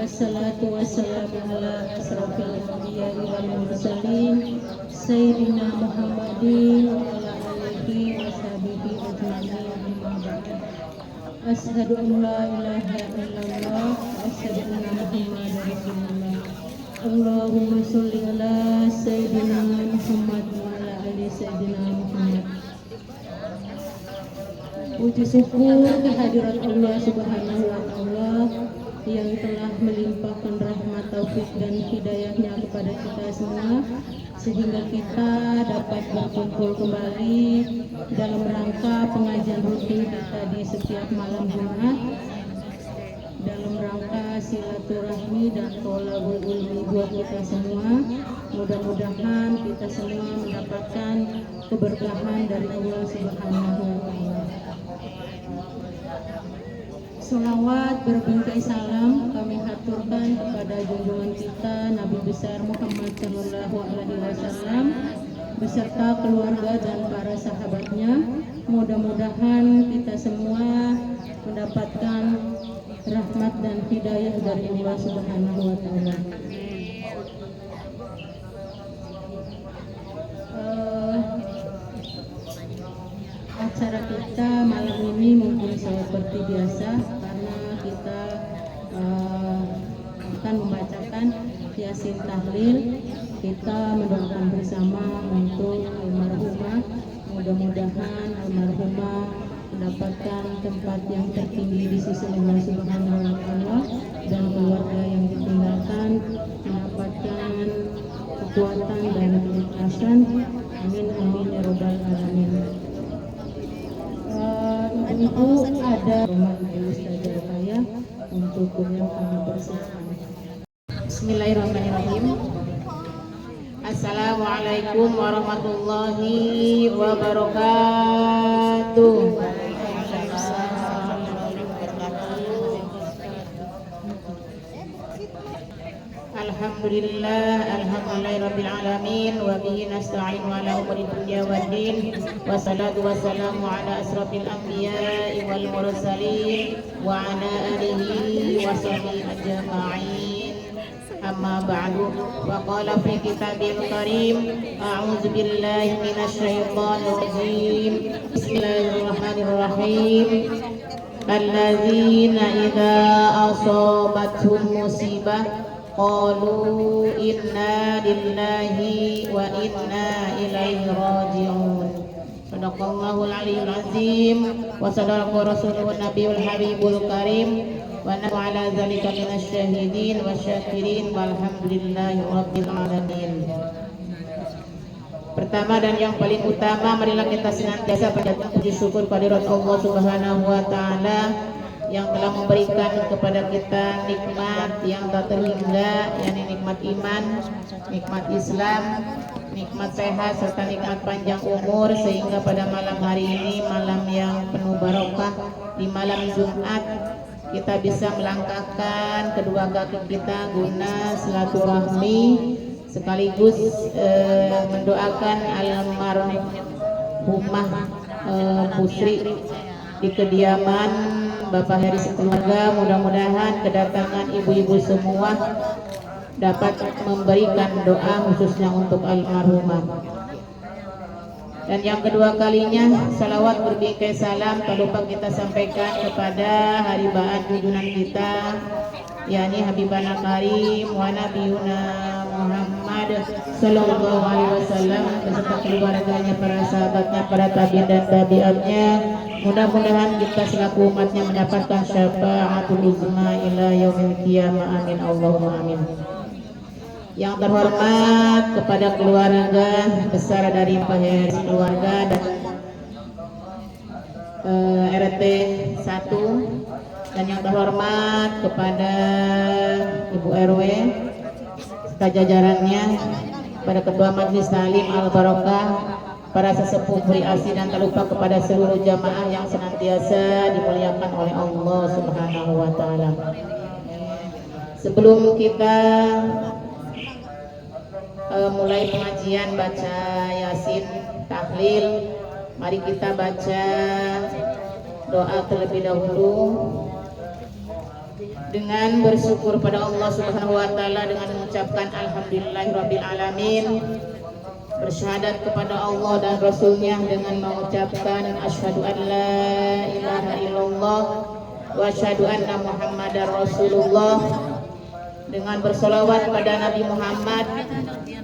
Assalatu wassalamu ala asrafil anbiya'i wal mursalin Sayyidina Muhammadin wa ala alihi wa sahbihi ajma'in amma ba'd. Asyhadu an la ilaha illallah wa asyhadu anna Muhammadar Rasulullah. Allahumma sholli ala Sayyidina Muhammad wa ala ali Sayyidina Muhammad. Puji syukur kehadirat Allah Subhanahu wa Ta'ala yang telah melimpahkan rahmat, taufik dan hidayahnya kepada kita semua sehingga kita dapat berkumpul kembali dalam rangka pengajian rutin kita di setiap malam Jumat dalam rangka silaturahmi dan thalabul ilmi buat kita semua. Mudah-mudahan kita semua mendapatkan keberkahan dari Allah Subhanahu wa Ta'ala. Salawat berbingkai salam kami haturkan kepada junjungan kita Nabi besar Muhammad Sallallahu Alaihi Wasallam beserta keluarga dan para sahabatnya. Mudah-mudahan kita semua mendapatkan rahmat dan hidayah dari Allah Subhanahu Wa Taala. Acara kita malam ini mungkin seperti biasa karena kita akan membacakan Yasin Tahlil. Kita mendoakan bersama untuk almarhumah. Mudah-mudahan almarhumah mendapatkan tempat yang tertinggi di sisi Allah Subhanahu wa Ta'ala dan keluarga yang ditinggalkan mendapatkan kekuatan dan keikhlasan. Amin amin ya rabbal alamin. Ibu ada rumah Ustazah Rukaya untuk beliau kami persilakan. Bismillahirrahmanirrahim. Assalamualaikum warahmatullahi wabarakatuh. Alhamdulillahirabbil alamin wa bihi nasta'inu ala umuri dunya waddin wassalatu wassalamu ala asrafil anbiya'i wal mursalin wa ala alihi wa sahbihi ajma'in amma ba'du. Wa qala fi kitabil karim a'udzu billahi minasy syaithanir rajim bismillahirrahmanirrahim alladzina idza asabatuhum musibah qalu inna lillahi wa inna ilaihi raji'un. Shadaqallahul aliyyul azim wa sadaqa rasulun nabiyul habibul karim wa nahnu ala dzalika minasy syahidin wasyakirin walhamdulillahi rabbil alamin. Pertama dan yang paling utama, marilah kita senantiasa panjatkan puji syukur kehadirat Allah Subhanahu wa Ta'ala yang telah memberikan kepada kita nikmat yang tak terhingga, yakni nikmat iman, nikmat Islam, nikmat sehat serta nikmat panjang umur, sehingga pada malam hari ini, malam yang penuh barokah, di malam Jumat kita bisa melangkahkan kedua kaki kita guna silaturahmi sekaligus mendoakan almarhumah Pusri di kediaman Bapak Heri sekeluarga. Mudah-mudahan kedatangan ibu-ibu semua dapat memberikan doa khususnya untuk almarhumah. Dan yang kedua kalinya, salawat berbingkai salam tak lupa kita sampaikan kepada haribaan junjungan kita, yakni Habibana Karim wa Nabiyuna Muhammad Sallallahu Alaihi Wasallam beserta keluarganya, para sahabatnya, para tabi'in dan tabi'atnya. Mudah-mudahan kita selaku umatnya mendapatkan syafaatul uzma ila yaumil qiyamah. Amin Allahumma amin. Yang terhormat kepada keluarga besar dari Pak Heri keluarga dan RT 1, dan yang terhormat kepada Ibu RW serta jajarannya, pada Ketua Majelis Talim Al Barokah, para sesepuh Puri Asi, dan tak lupa kepada seluruh jamaah yang senantiasa dimuliakan oleh Allah Subhanahu wa Ta'ala. Sebelum kita mulai pengajian baca Yasin Tahlil, mari kita baca doa terlebih dahulu. dengan bersyukur pada Allah Subhanahu wa taala dengan mengucapkan alhamdulillahirabbil alamin, bersyahadat kepada Allah dan Rasulnya dengan mengucapkan asyhadu an la ilaha illallah wa asyhadu anna muhammadar rasulullah, dengan bersolawat pada Nabi Muhammad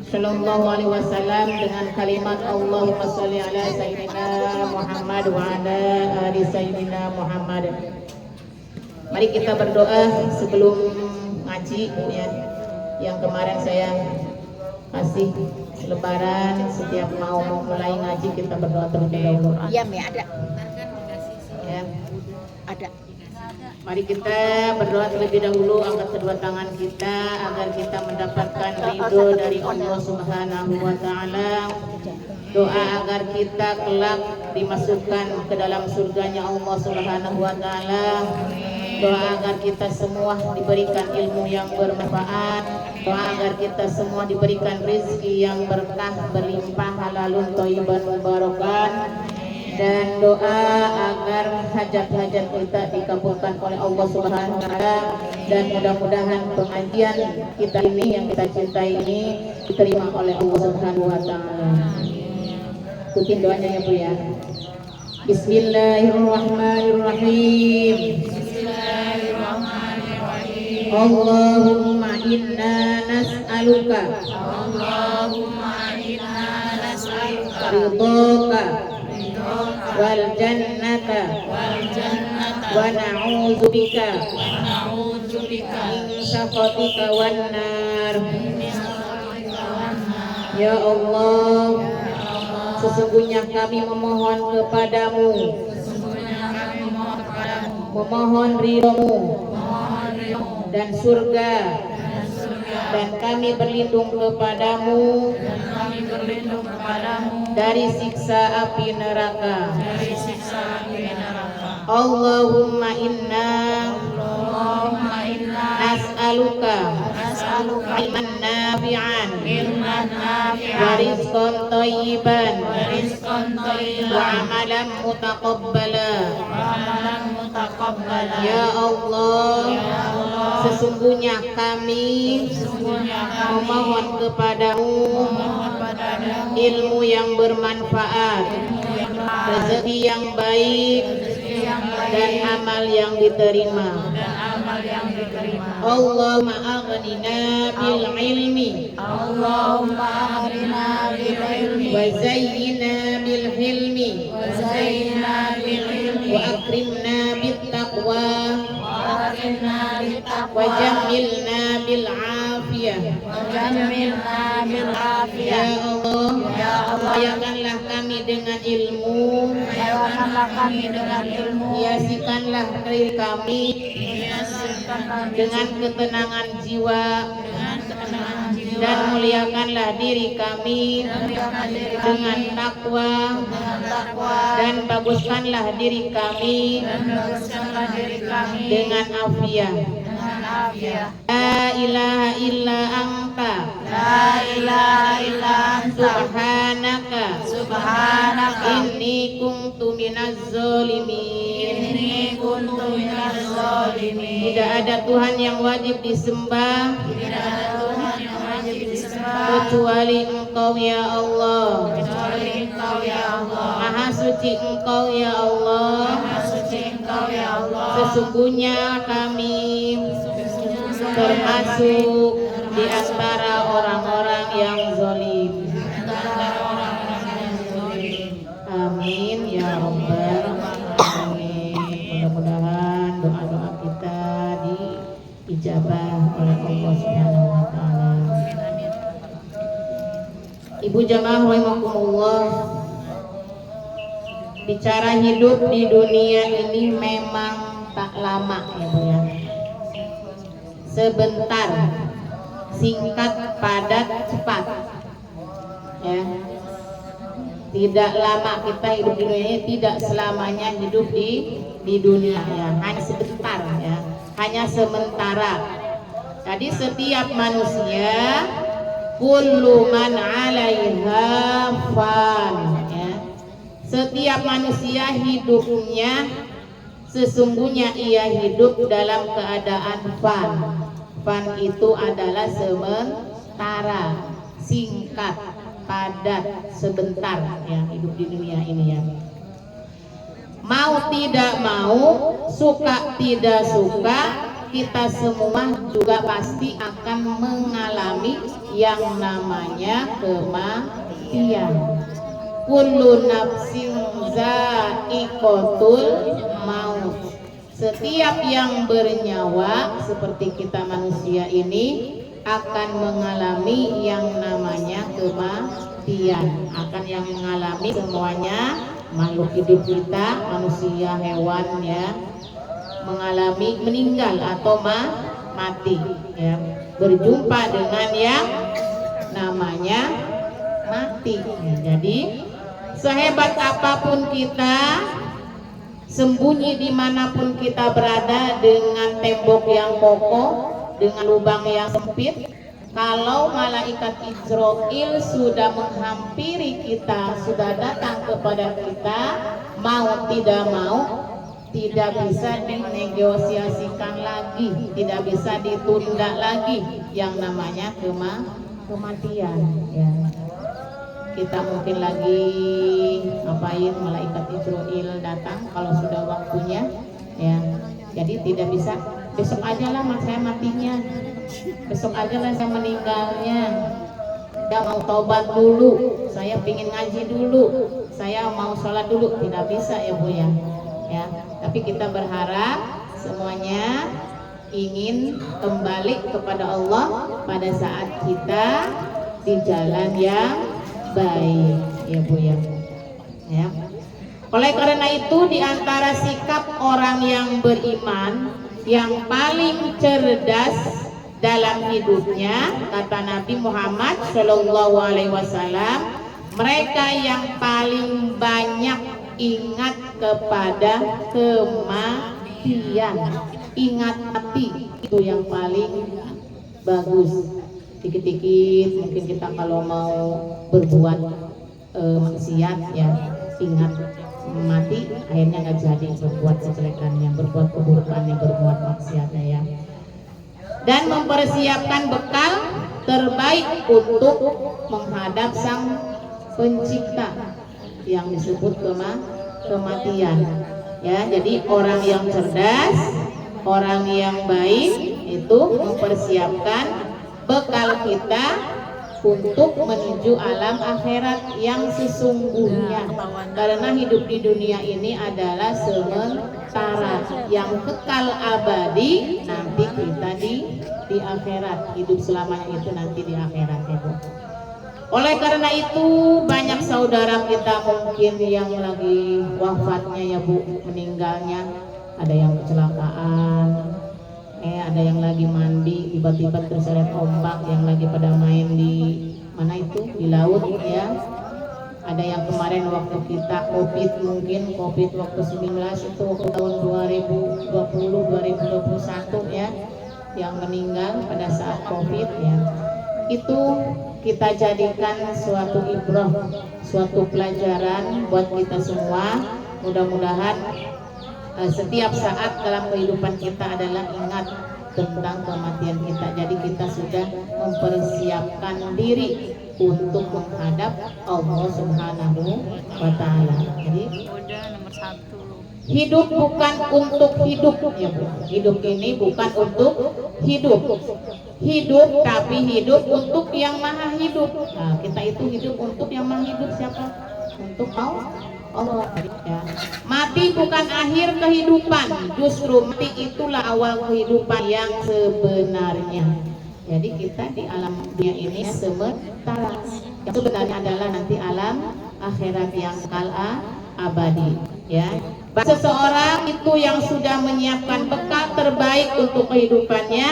sallallahu alaihi wasallam dengan kalimat Allahumma sholli ala sayyidina Muhammad wa ala ali sayyidina Muhammad. Mari kita berdoa sebelum ngaji ya. Yang kemarin saya kasih selebaran, setiap mau mulai ngaji kita berdoa terlebih dahulu. Iya, ada. Ya. Ada. Mari kita berdoa terlebih dahulu, angkat kedua tangan kita agar kita mendapatkan ridho dari Allah Subhanahu wa taala. Doa agar kita kelak dimasukkan ke dalam surganya Allah Subhanahu wa taala. Doa agar kita semua diberikan ilmu yang bermanfaat. Doa agar kita semua diberikan rezeki yang berkah, berlimpah, halalun thayyiban mubarakah. Dan doa agar hajat-hajat kita dikabulkan oleh Allah Subhanahu wa taala, dan mudah-mudahan pengajian kita ini yang kita cintai ini diterima oleh Allah Subhanahu wa taala. Ikutin doanya ya Bu ya. Bismillahirrahmanirrahim. Bismillahirrahmanirrahim. Allahumma inna nas'aluka ridhoka wal jannata wa na'udzu bika min sakhatika wan nar. Ya Allah, sesungguhnya kami memohon kepadamu, memohon ridhomu dan surga, dan kami berlindung kepadamu dari siksa api neraka. Allahumma inna nas'aluka ilman nafi'an wa rizqan thayyiban wa amalan mutaqabbala. Ya Allah, sesungguhnya kami memohon kepadamu ilmu yang bermanfaat, rezeki yang baik, dan amal yang diterima. Allahumma aghnina bil ilmi wa zayyina bil hilmi wa akrimna bit taqwa wa jammilna bil afiyah. Ya Allah, kayakanlah kami dengan ilmu, hiasikanlah diri kami dengan ketenangan jiwa, dan muliakanlah diri kami dengan takwa, dan baguskanlah diri kami dengan afiah. La ilaha illa anta subhanaka inni kuntu minaz zalimin. Tidak ada Tuhan yang wajib disembah kecuali Engkau ya Allah. Maha suci Engkau ya Allah. Sesungguhnya kami termasuk di antara orang-orang yang zalim. Amin ya rabbal alamin. Mudah-mudahan doa-doa kita diijabah oleh Allah Subhanahu wa taala. Ibu jamaah rahimakumullah, bicara hidup di dunia ini memang tak lama ya Bu ya. Sebentar, singkat, padat, cepat ya. Tidak lama kita hidup di dunia ini, tidak selamanya hidup di dunia ya, hanya sebentar ya, hanya sementara. Jadi setiap manusia kullu man 'alaiha fan ya. Setiap manusia hidupnya Sesungguhnya ia hidup dalam keadaan fan. Fan itu adalah sementara, singkat, padat, sebentar ya hidup di dunia ini ya. Mau tidak mau, suka tidak suka, kita semua juga pasti akan mengalami yang namanya kematian. Kullu nafsin za'iqatul maut. Setiap yang bernyawa seperti kita manusia ini akan mengalami yang namanya kematian. Akan yang mengalami semuanya makhluk hidup kita, manusia, hewan ya, mengalami meninggal atau mati ya, berjumpa dengan yang namanya mati ya. Jadi sehebat apapun kita, sembunyi dimanapun kita berada, dengan tembok yang kokoh, dengan lubang yang sempit, kalau malaikat Israel sudah menghampiri kita, sudah datang kepada kita, mau tidak mau, tidak bisa dinegosiasikan lagi, tidak bisa ditunda lagi yang namanya kematian ya. Kita mungkin lagi ngapain, malaikat Israel datang kalau sudah waktunya ya. Jadi tidak bisa besok aja lah saya matinya, besok aja lah saya meninggalnya, saya mau taubat dulu, saya pingin ngaji dulu, saya mau sholat dulu, tidak bisa ya Bu ya. Tapi kita berharap semuanya ingin kembali kepada Allah pada saat kita di jalan yang baik ya Bu ya. Oleh karena itu, di antara sikap orang yang beriman yang paling cerdas dalam hidupnya, kata Nabi Muhammad Shallallahu Alaihi Wasallam, mereka yang paling banyak ingat kepada kematian, ingat mati, itu yang paling bagus. Dikit-dikit mungkin kita kalau mau berbuat maksiat ya, ingat mati, akhirnya nggak jadi berbuat kejelekannya, berbuat keburukannya, berbuat maksiatnya ya. Dan mempersiapkan bekal terbaik untuk menghadap Sang Pencipta yang disebut kematian ya. Jadi orang yang cerdas, orang yang baik itu mempersiapkan bekal kita untuk menuju alam akhirat yang sesungguhnya, karena hidup di dunia ini adalah sementara, yang kekal abadi nanti kita di akhirat, hidup selamanya itu nanti di akhirat ya Bu. Oleh karena itu banyak saudara kita mungkin yang lagi wafatnya ya Bu, meninggalnya, ada yang kecelakaan, ada yang lagi mandi tiba-tiba terseret ombak, yang lagi pada main di mana itu di laut ya. Ada yang kemarin waktu kita COVID, mungkin COVID waktu 19 itu waktu tahun 2020 2021 ya, yang meninggal pada saat COVID ya. Itu kita jadikan suatu ibrah, suatu pelajaran buat kita semua. Mudah-mudahan setiap saat dalam kehidupan kita adalah ingat tentang kematian kita. Jadi kita sudah mempersiapkan diri untuk menghadap Allah Subhanahu wa Ta'ala. Jadi hidup bukan untuk hidup ya Bu. Hidup ini bukan untuk hidup. Hidup tapi hidup untuk yang maha hidup. Nah, kita itu hidup untuk yang maha hidup siapa? Untuk Allah ya. Mati bukan akhir kehidupan, justru mati itulah awal kehidupan yang sebenarnya. Jadi kita di alam dunia ini sementara, yang sebenarnya adalah nanti alam akhirat yang kekal abadi ya. Seseorang itu yang sudah menyiapkan bekal terbaik untuk kehidupannya,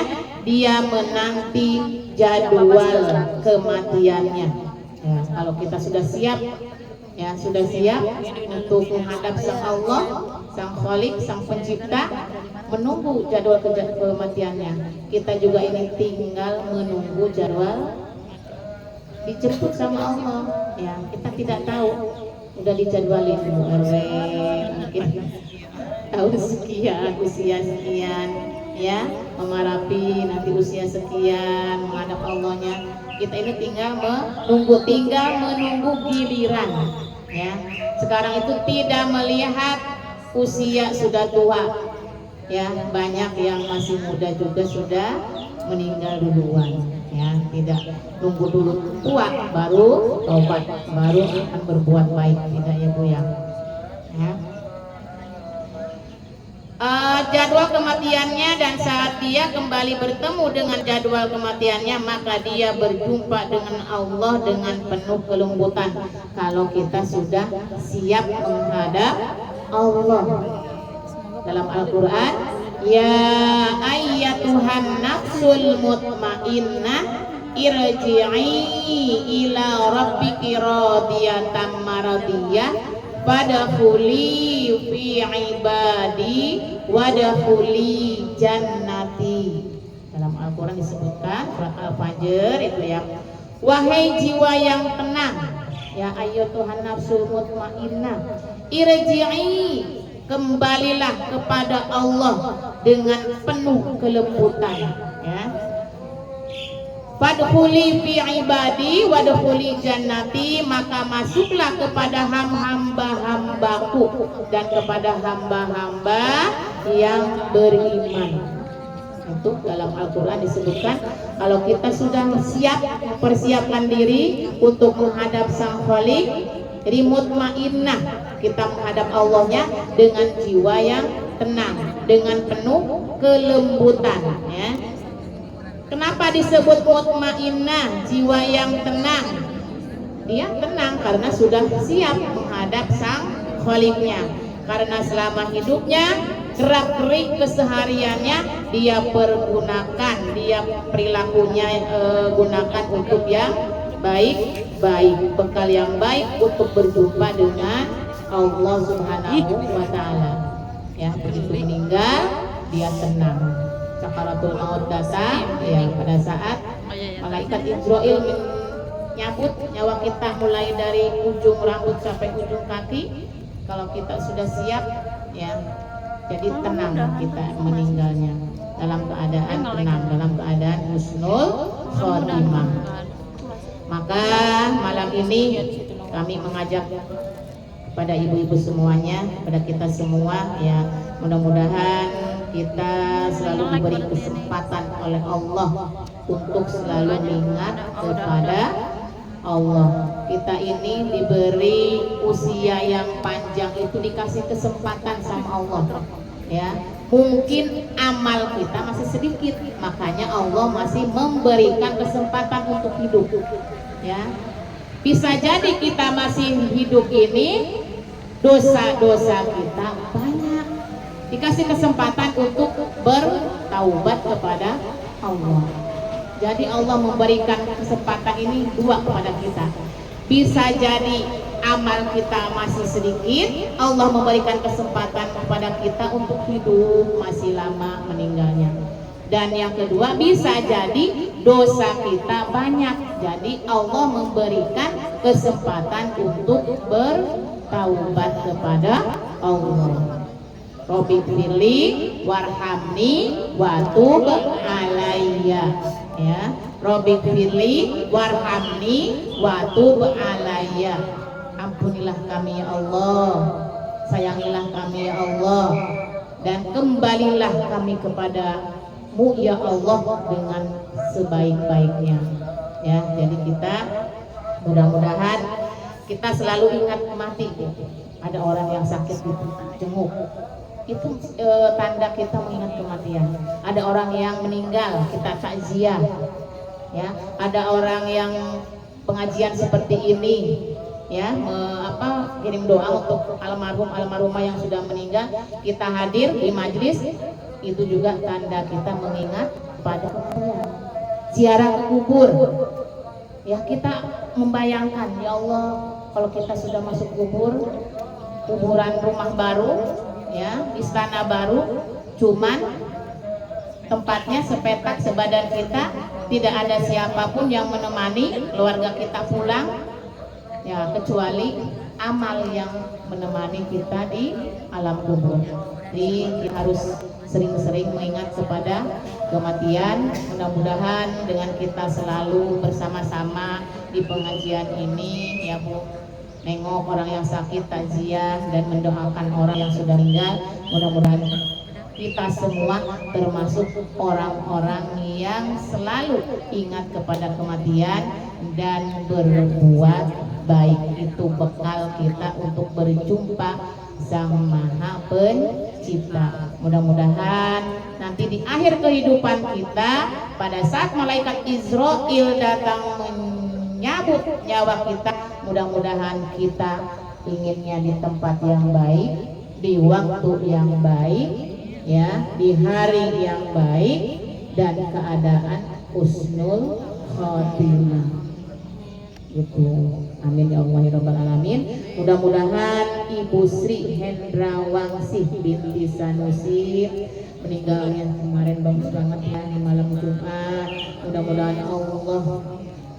dia menanti jadwal kematiannya ya. Kalau kita sudah siap ya, sudah siap untuk menghadap Sang Allah, Sang Khalik, Sang Pencipta, menunggu jadwal kematiannya. Kita juga ini tinggal menunggu jadwal dijemput sama Allah ya. Kita tidak tahu, udah dijadwalin RW mungkin tahun sekian, usia sekian, ya, Mama Rapi nanti usia sekian menghadap Allahnya. Kita ini tinggal menunggu giliran, ya. Sekarang itu tidak melihat usia sudah tua, ya, banyak yang masih muda juga sudah meninggal duluan, ya. Tidak nunggu dulu tua baru tobat, baru akan berbuat baik, tidak ya Bu ya. Jadwal kematiannya, dan saat dia kembali bertemu dengan jadwal kematiannya, maka dia berjumpa dengan Allah dengan penuh kelembutan. Kalau kita sudah siap menghadap Allah. Dalam Al-Quran, ya ayyatuhan nafsul mutmainnah irji'i ila rabbiki radiyatan maradiyah fadkhuli fi ibadi wadkhuli jannati. Dalam Al-Quran disebutkan surat Al-Fajr itu ya, wahai jiwa yang tenang, ya ayyatuhan nafsul mutmainnah irji'i, kembalilah kepada Allah dengan penuh kelembutan, ya. Fadkhuli fi ibadi wadkhuli jannati, maka masuklah kepada hamba-hambaku dan kepada hamba-hamba yang beriman. Itu dalam Al-Quran disebutkan kalau kita sudah siap mempersiapkan diri untuk menghadap Sang Khalik, jadi mutmainnah, kita menghadap Allahnya dengan jiwa yang tenang, dengan penuh kelembutan, ya. Kenapa disebut mutmainnah, jiwa yang tenang? Dia tenang karena sudah siap menghadap Sang Khaliknya. Karena selama hidupnya, gerak-gerik kesehariannya dia pergunakan, dia perilakunya gunakan untuk yang baik-baik, bekal yang baik untuk berjumpa dengan Allah Subhanahu wa Ta'ala. Ya, begitu meninggal dia tenang. Sakaratul maut datang, ya, pada saat malaikat Israil menyambut nyawa kita mulai dari ujung rambut sampai ujung kaki. Kalau kita sudah siap, ya, jadi tenang kita meninggalnya dalam keadaan tenang, dalam keadaan husnul khotimah. Maka malam ini kami mengajak kepada ibu-ibu semuanya, kepada kita semua, ya, mudah-mudahan kita selalu diberi kesempatan oleh Allah untuk selalu ingat kepada Allah. Kita ini diberi usia yang panjang, itu dikasih kesempatan sama Allah, ya. Mungkin amal kita masih sedikit, makanya Allah masih memberikan kesempatan untuk hidup, ya. Bisa jadi kita masih hidup ini dosa-dosa kita banyak, dikasih kesempatan untuk bertaubat kepada Allah. Jadi Allah memberikan kesempatan ini dua kepada kita. Bisa jadi amal kita masih sedikit, Allah memberikan kesempatan kepada kita untuk hidup masih lama meninggalnya. Dan yang kedua, bisa jadi dosa kita banyak, jadi Allah memberikan kesempatan untuk bertaubat kepada Allah. Robbi firli warhamni watub alayya, ya. Robbi firli warhamni watub alayya. Ampunilah kami ya Allah, sayangilah kami ya Allah, dan kembalilah kami kepada-Mu ya Allah dengan sebaik-baiknya, ya. Jadi kita mudah-mudahan kita selalu ingat mati. Ada orang yang sakit dijenguk, itu tanda kita mengingat kematian. Ada orang yang meninggal, kita takziah, ya. Ada orang yang pengajian seperti ini, ya, kirim doa untuk almarhumah yang sudah meninggal, kita hadir di majelis, itu juga tanda kita mengingat pada kematian. Ziarah ke kubur, ya, kita membayangkan, ya Allah, kalau kita sudah masuk kubur, kuburan rumah baru, ya, istana baru, cuman tempatnya sepetak sebadan kita, tidak ada siapapun yang menemani keluarga kita pulang, ya, kecuali amal yang menemani kita di alam kubur. Jadi kita harus sering-sering mengingat kepada kematian. Mudah-mudahan dengan kita selalu bersama-sama di pengajian ini ya Bu, nengok orang yang sakit, takziah, dan mendoakan orang yang sudah meninggal. Mudah-mudahan kita semua termasuk orang-orang yang selalu ingat kepada kematian dan berbuat baik. Itu bekal kita untuk berjumpa Sang Maha Pencipta. Mudah-mudahan nanti di akhir kehidupan kita, pada saat malaikat Israil datang menyabut nyawa kita, mudah-mudahan kita inginnya di tempat yang baik, di waktu yang baik, ya, di hari yang baik, dan keadaan husnul khotimah. Gitu. Amin ya Allah ya Rabbal Alamin. Mudah-mudahan Ibu Sri Hendrawangsih binti Sanusi meninggalnya kemarin bagus banget ya di malam Jumat. Mudah-mudahan Allah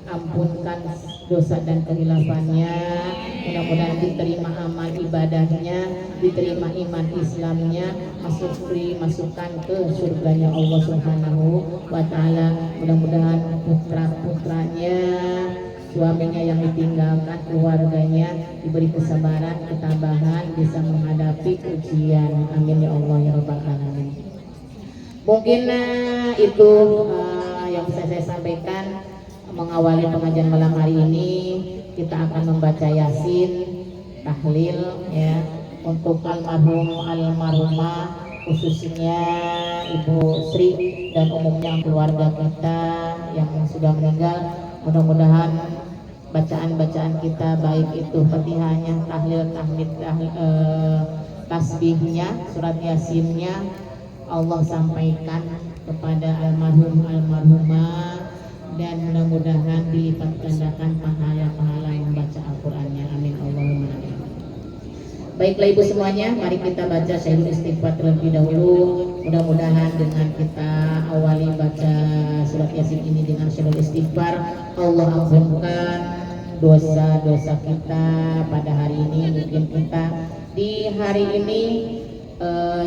ampunkan dosa dan kehilafannya. Mudah-mudahan diterima amal ibadahnya, diterima iman Islamnya, masukkan ke surganya Allah Subhanahu wa Ta'ala. Mudah-mudahan putra-putranya, suaminya yang ditinggalkan, keluarganya diberi kesabaran, ketabahan, bisa menghadapi ujian. Amin ya Allah ya Rabbal Alamin. Mungkin itu yang bisa saya sampaikan mengawali pengajian malam hari ini. Kita akan membaca Yasin, tahlil ya untuk almarhumah, khususnya Ibu Sri dan umumnya keluarga kita yang sudah meninggal. Mudah-mudahan bacaan-bacaan kita, baik itu Fatihahnya, tasbihnya, surat Yasinnya, Allah sampaikan kepada almarhumah, dan mudah-mudahan dilipat gandakan pahala-pahala membaca Al-Qur'annya. Amin Allahumma amin. Baiklah Ibu semuanya, mari kita baca Syahidul Istighfar terlebih dahulu. Mudah-mudahan dengan kita awali baca surat Yasin ini dengan Syahidul Istighfar, Allah ampunkan dosa-dosa kita pada hari ini. Mungkin kita di hari ini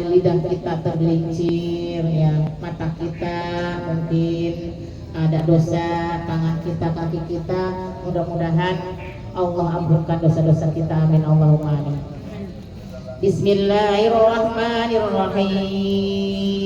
lidah kita tergelincir, ya, mata kita mungkin ada dosa, tangan kita, kaki kita, mudah-mudahan Allah ampunkan dosa-dosa kita. Amin Allahumma amin. Bismillahirrahmanirrahim.